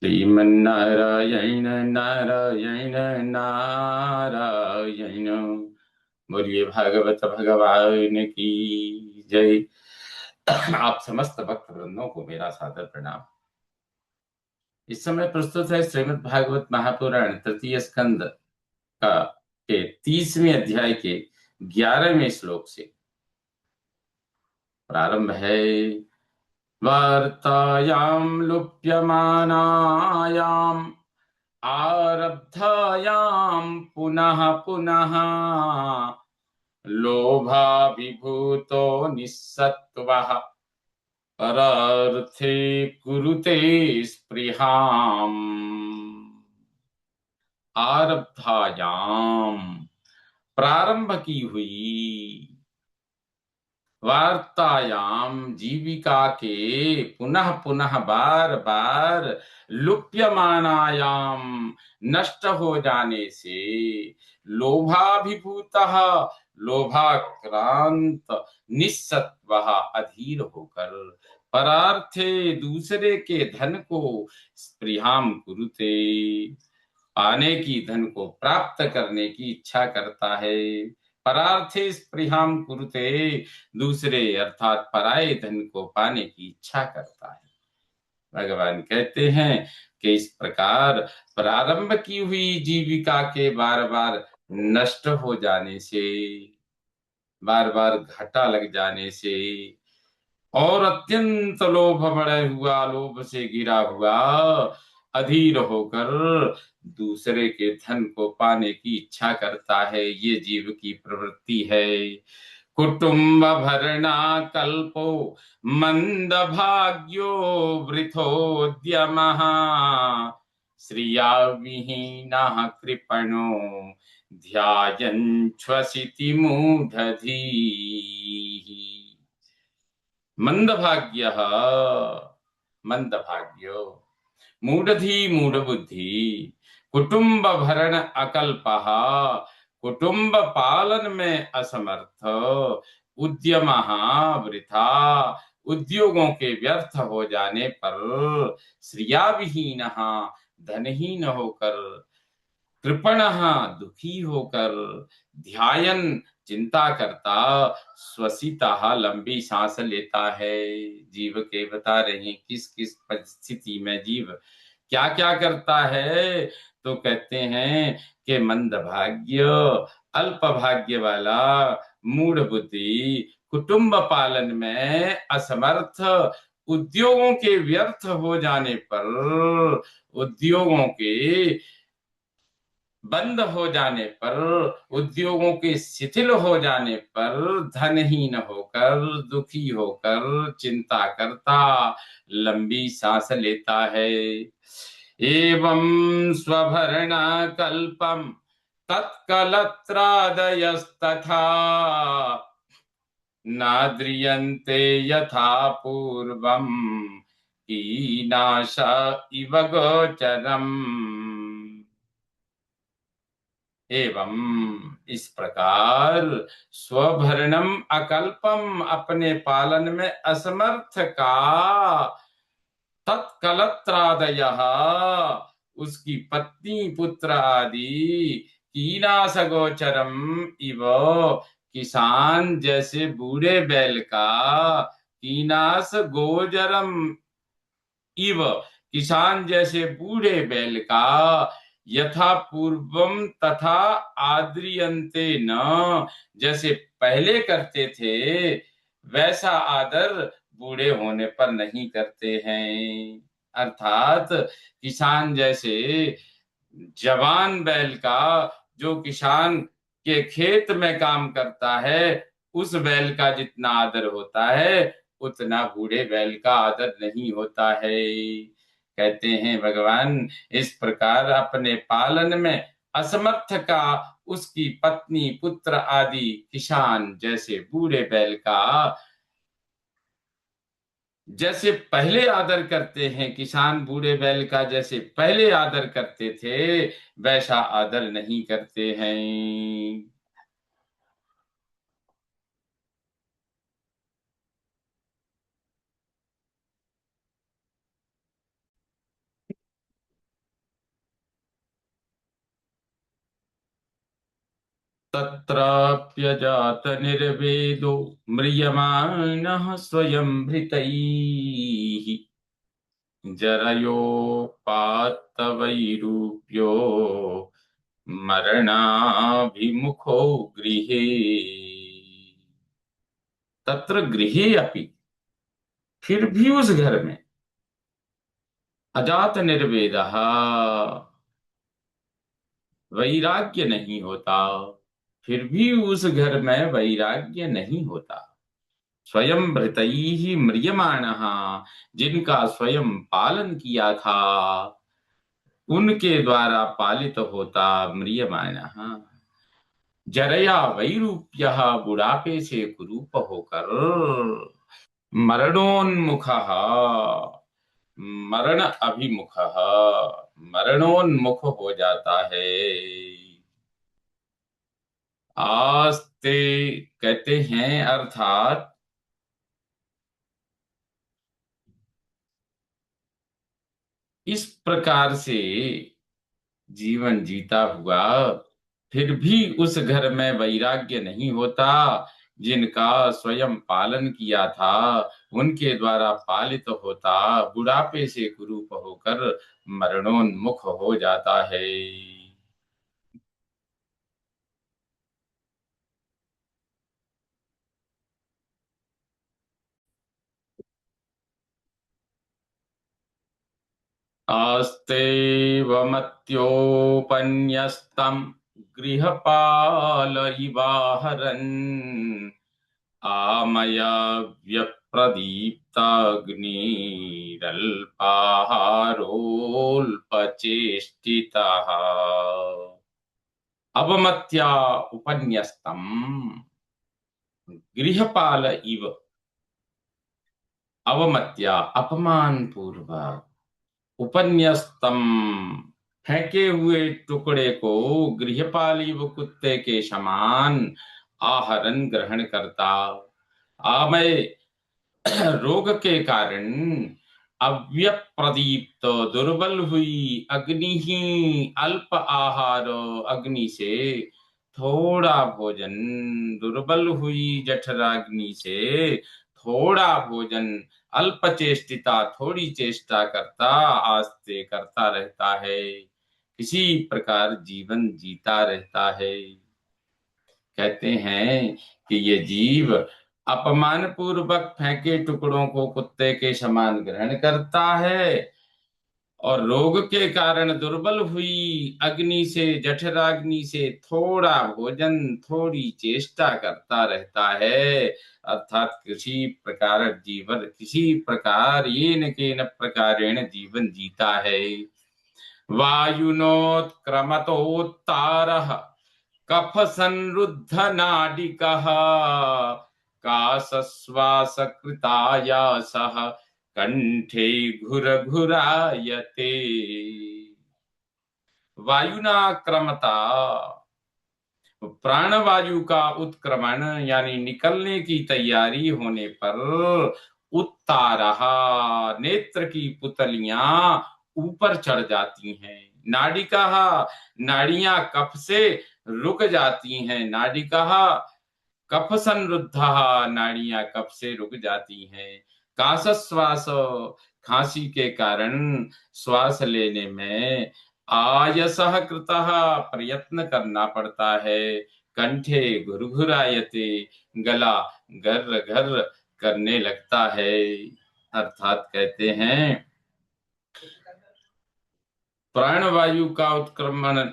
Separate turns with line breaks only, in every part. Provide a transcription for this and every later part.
श्रीमन्नारायण नारायण नारायण। बोलिए भागवत भगवान की जय। आप समस्त भक्त वृंदों को मेरा सादर प्रणाम। इस समय प्रस्तुत है श्रीमद् भागवत महापुराण तृतीय स्कंद का के 30वें अध्याय के 11वें श्लोक से प्रारंभ है। वार्तायां लुप्यमानायाम् आरब्धायां पुनः पुनः लोभाभिभूतो निस्सत्त्वः परार्थे कुरुते स्पृहाम्। आरब्धायाम प्रारंभ की हुई, वार्तायाम जीविका के पुनः पुनः बार बार, लुप्यमानायाम नष्ट हो जाने से, लोभाभिभूतः लोभाक्रांत, निस्सत्वः अधीर होकर, परार्थे दूसरे के धन को, स्पृहाम कुरुते पाने की, धन को प्राप्त करने की इच्छा करता है। परार्थे स्पृहाम कुरुते दूसरे अर्थात पराये धन को पाने की इच्छा करता है। भगवान कहते हैं कि इस प्रकार प्रारंभ की हुई जीविका के बार बार नष्ट हो जाने से, बार बार घाटा लग जाने से और अत्यंत लोभ बढ़े हुआ, लोभ से गिरा हुआ, अधीर होकर दूसरे के धन को पाने की इच्छा करता है। ये जीव की प्रवृत्ति है। कुटुंब भरणा कल्पो मंद भाग्यो वृथोद्यमः श्रिया विहीनः कृपणो ध्यायन् मूढ़धीः। मंदभाग्यः मंदभाग्यो मूढ़धी मूढ़बुद्धि कुटुंब भरण अकल्पः कुटुंब पालन में असमर्थ उद्यमः वृथा उद्योगों के व्यर्थ हो जाने पर श्रिया विहीनः धनहीन होकर कृपणः दुखी होकर ध्यायन चिंता करता श्वसिता लंबी सांस लेता है। जीव के बता रहे हैं किस किस परिस्थिति में जीव क्या क्या करता है। तो कहते हैं कि मंद भाग्य अल्प भाग्य वाला मूढ़ बुद्धि कुटुंब पालन में असमर्थ उद्योगों के व्यर्थ हो जाने पर, उद्योगों के बंद हो जाने पर, उद्योगों के शिथिल हो जाने पर धनहीन होकर दुखी होकर चिंता करता लंबी सांस लेता है। एवं स्वभरण कल्पम तत्कलत्रादयस्तथा नाद्रियन्ते यथा पूर्वम कीनाशा इव गोचरम्। एवं इस प्रकार स्वभरणम अकल्पम अपने पालन में असमर्थ का, तत्कलत्रादय उसकी पत्नी पुत्र आदि, कीनास गोचरम इव किसान जैसे बूढ़े बैल का, कीनास गोचरम इव किसान जैसे बूढ़े बैल का, यथा पूर्वम तथा आद्रियंते न जैसे पहले करते थे वैसा आदर बूढ़े होने पर नहीं करते हैं। अर्थात किसान जैसे जवान बैल का, जो किसान के खेत में काम करता है, उस बैल का जितना आदर होता है उतना बूढ़े बैल का आदर नहीं होता है। कहते हैं भगवान इस प्रकार अपने पालन में असमर्थ का उसकी पत्नी पुत्र आदि किसान जैसे बूढ़े बैल का जैसे पहले आदर करते हैं, किसान बूढ़े बैल का जैसे पहले आदर करते थे वैसा आदर नहीं करते हैं। तत्राप्यजात निर्वेदो म्रियमाणः स्वयं भृतैः जरयोपात्तवैरूप्यो मरणाभिमुखो गृहे। तत्र गृहे अपि, फिर भी उस घर में, अजात निर्वेदः, वैराग्य नहीं होता। फिर भी उस घर में वैराग्य नहीं होता। स्वयं भृतैः म्रियमाणः, जिनका स्वयं पालन किया था, उनके द्वारा पालित होता म्रियमाणः। जरया वैरूप्यः, बुढ़ापे से कुरूप होकर, मरणोन्मुखः, मरण अभिमुखः, मरणोन्मुख हो जाता है। आस्ते कहते हैं, अर्थात इस प्रकार से जीवन जीता हुआ, फिर भी उस घर में वैराग्य नहीं होता। जिनका स्वयं पालन किया था, उनके द्वारा पालित होता, बुढ़ापे से कुरूप होकर मरणोन्मुख हो जाता है। आस्तेवमत्योपन्यस्तं गृहपाल इवाहरन्, आमया व्यप्रदीप्ताग्निरल्पाहारोल्पचेष्टितः। अवमत्या उपन्यस्तम, गृहपाल इव, अवमत्या अपमान पूर्वक, उपन्यस्तम फेंके हुए टुकड़े को, गृहपाली व कुत्ते के समान आहरण ग्रहण करता। आमय रोग के कारण, अव्यप्रदीप्त दुर्बल हुई अग्नि ही, अल्प आहार, अग्नि से थोड़ा भोजन, दुर्बल हुई जठराग्नि से थोड़ा भोजन, अल्प चेष्टिता, थोड़ी चेष्टा करता, आस्ते करता रहता है, किसी प्रकार जीवन जीता रहता है। कहते हैं कि ये जीव अपमान पूर्वक फेंके टुकड़ों को कुत्ते के समान ग्रहण करता है, और रोग के कारण दुर्बल हुई अग्नि से, जठराग्नि से थोड़ा भोजन, थोड़ी चेष्टा करता रहता है। अर्थात किसी प्रकार येन केन प्रकारेण जीवन जीता है। वायुनोत्क्रमतोत्तारः कफ संरुद्ध नाडिकः, काशश्वासकृतायासः कंठे घुरघुरायते। वायुना क्रमता, प्राणवायु का उत्क्रमण यानी निकलने की तैयारी होने पर, उत्तारहा, नेत्र की पुतलियां ऊपर चढ़ जाती हैं। नाडिका, नाड़ियां कफ से रुक जाती हैं। नाडिका कफ संरुद्धा, नाड़ियां कफ से रुक जाती हैं। काशश्वास, खांसी के कारण श्वास लेने में आयसः कृतः, प्रयत्न करना पड़ता है। कंठे घुरघुरायते, गला घर घर करने लगता है। अर्थात कहते हैं, प्राणवायु का उत्क्रमण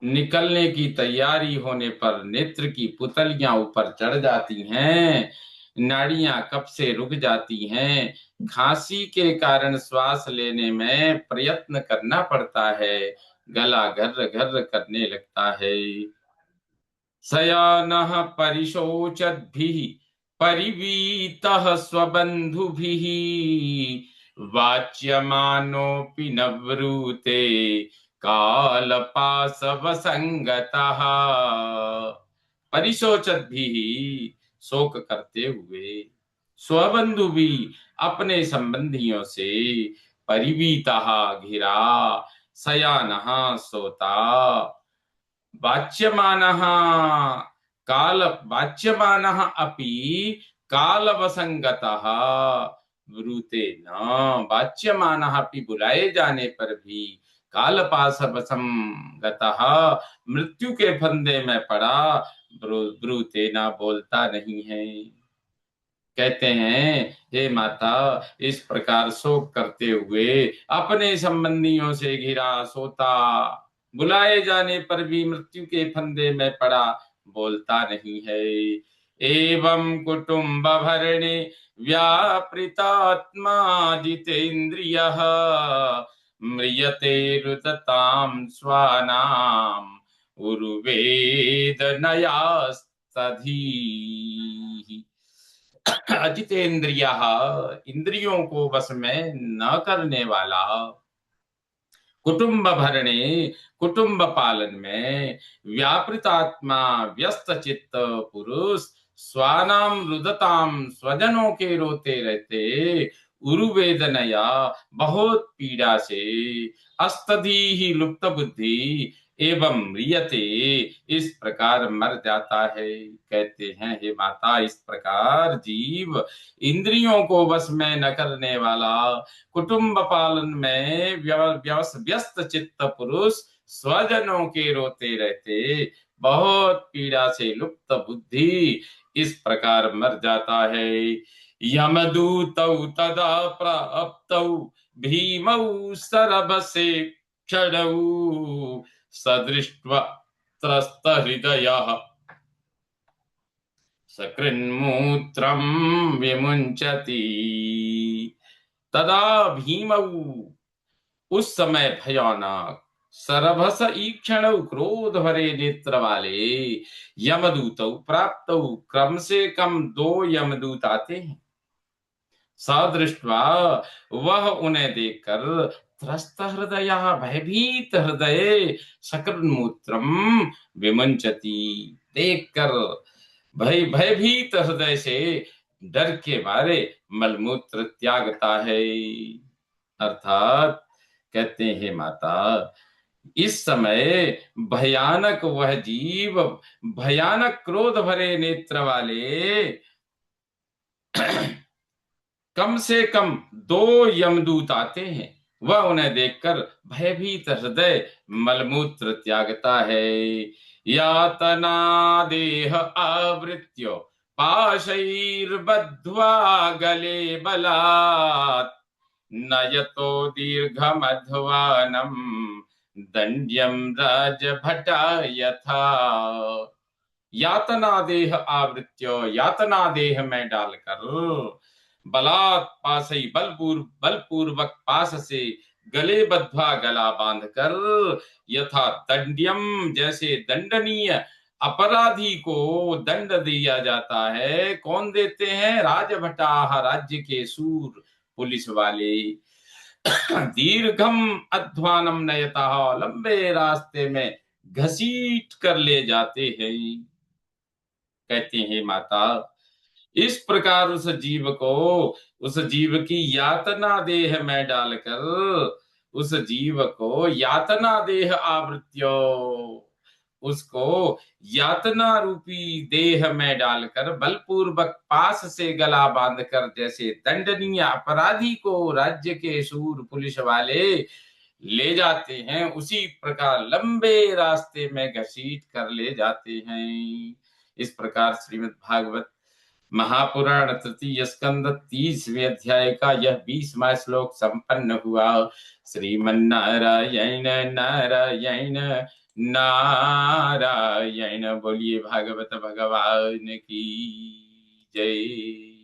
निकलने की तैयारी होने पर नेत्र की पुतलियां ऊपर चढ़ जाती हैं, नाड़ियां कफ से रुक जाती हैं, खांसी के कारण श्वास लेने में प्रयत्न करना पड़ता है, गला घर घर करने लगता है। शयानः परिशोचद्भिः परिवीतः स्वबन्धुभिः, वाच्यमानोऽपि न ब्रूते कालपाशवसंगतः। परिशोचत भी, शोक करते हुए, स्वबंधु भी, अपने संबंधियों से, परिवीतः घिरा, शयानः सोता, वाच्यमानः काल वाच्यमानः अपि कालवसंगतः ब्रूते न। वाच्यमानः अपि बुलाए जाने पर भी कालपाश वसंगतः मृत्यु के फंदे में पड़ा ब्रूते ना बोलता नहीं है। कहते हैं हे माता, इस प्रकार शोक करते हुए अपने संबंधियों से घिरा सोता, बुलाए जाने पर भी मृत्यु के फंदे में पड़ा बोलता नहीं है। एवं कुटुंब भरणे व्यापृतात्मा जितेन्द्रियः म्रियते रुदतां स्वानाम उर्वेदनयास्तधी। अजितेंद्रिय, इंद्रियों को वश में न करने वाला, कुटुंब भरणे, कुटुंब पालन में, व्यापृतात्मा, व्यस्त चित्त पुरुष, स्वानाम रुदताम, स्वजनों के रोते रहते, उरुवेदनया, बहुत पीड़ा से, अस्तधि ही लुप्त बुद्धि, एवं म्रियते, इस प्रकार मर जाता है। कहते हैं हे माता, इस प्रकार जीव इंद्रियों को वश में न करने वाला, कुटुंब पालन में व्यस्त चित्त पुरुष, स्वजनों के रोते रहते, बहुत पीड़ा से लुप्त बुद्धि, इस प्रकार मर जाता है। यमदूतौ तदा प्राप्तौ भीमौ सरभसे क्षणौ सदृष्ट्वा त्रस्त हृदयः सकृन्मूत्रं विमुञ्चति। तदा भीमौ, उस समय भयानक, सरभस ईक्षण, क्रोध भरे नेत्र वाले, यमदूत प्राप्त, क्रम से कम दो यमदूत आते हैं। सदृष्ट्वा, वह उन्हें देखकर, त्रस्त हृदय, भयभीत हृदय, सकृन्मूत्रम विमुंचति, देखकर भयभीत हृदय से डर के मारे मलमूत्र त्यागता है। अर्थात कहते हैं माता, इस समय भयानक वह जीव, भयानक क्रोध भरे नेत्र वाले, कम से कम दो यमदूत आते हैं। वह उन्हें देखकर भयभीत हृदय मलमूत्र त्यागता है। यातना देह आवृत्य पाशैर्बद्ध्वा गले बलात् नयतो दीर्घमध्वानं दंड्यम राजभटा यथा। यातना देह आवृत्य, यातना देह में डालकर, बलात् पाशै, बलपूर्वक पास से, गले बद्धा, गला बांधकर, यथा दंड्यम, जैसे दंडनीय अपराधी को दंड दिया जाता है। कौन देते हैं? राजभटाः, राज्य के सूर, पुलिस वाले। दीर्घम अध्वानम नयता, लंबे रास्ते में घसीट कर ले जाते हैं। कहती हैं माता, इस प्रकार उस जीव को, उस जीव की यातना देह में डालकर, उस जीव को यातना देह आवृत्यो, उसको यातना रूपी देह में डालकर, बलपूर्वक पास से गला बांधकर, जैसे दंडनीय अपराधी को राज्य के सूर पुलिस वाले ले जाते हैं, उसी प्रकार लंबे रास्ते में घसीट कर ले जाते हैं। इस प्रकार श्रीमद् भागवत महापुराण तृतीय स्कंद 30वें अध्याय का यह 20वां श्लोक संपन्न हुआ। श्रीमन्नारायण नारायण नारायण। बोलिए भागवत भगवान की जय।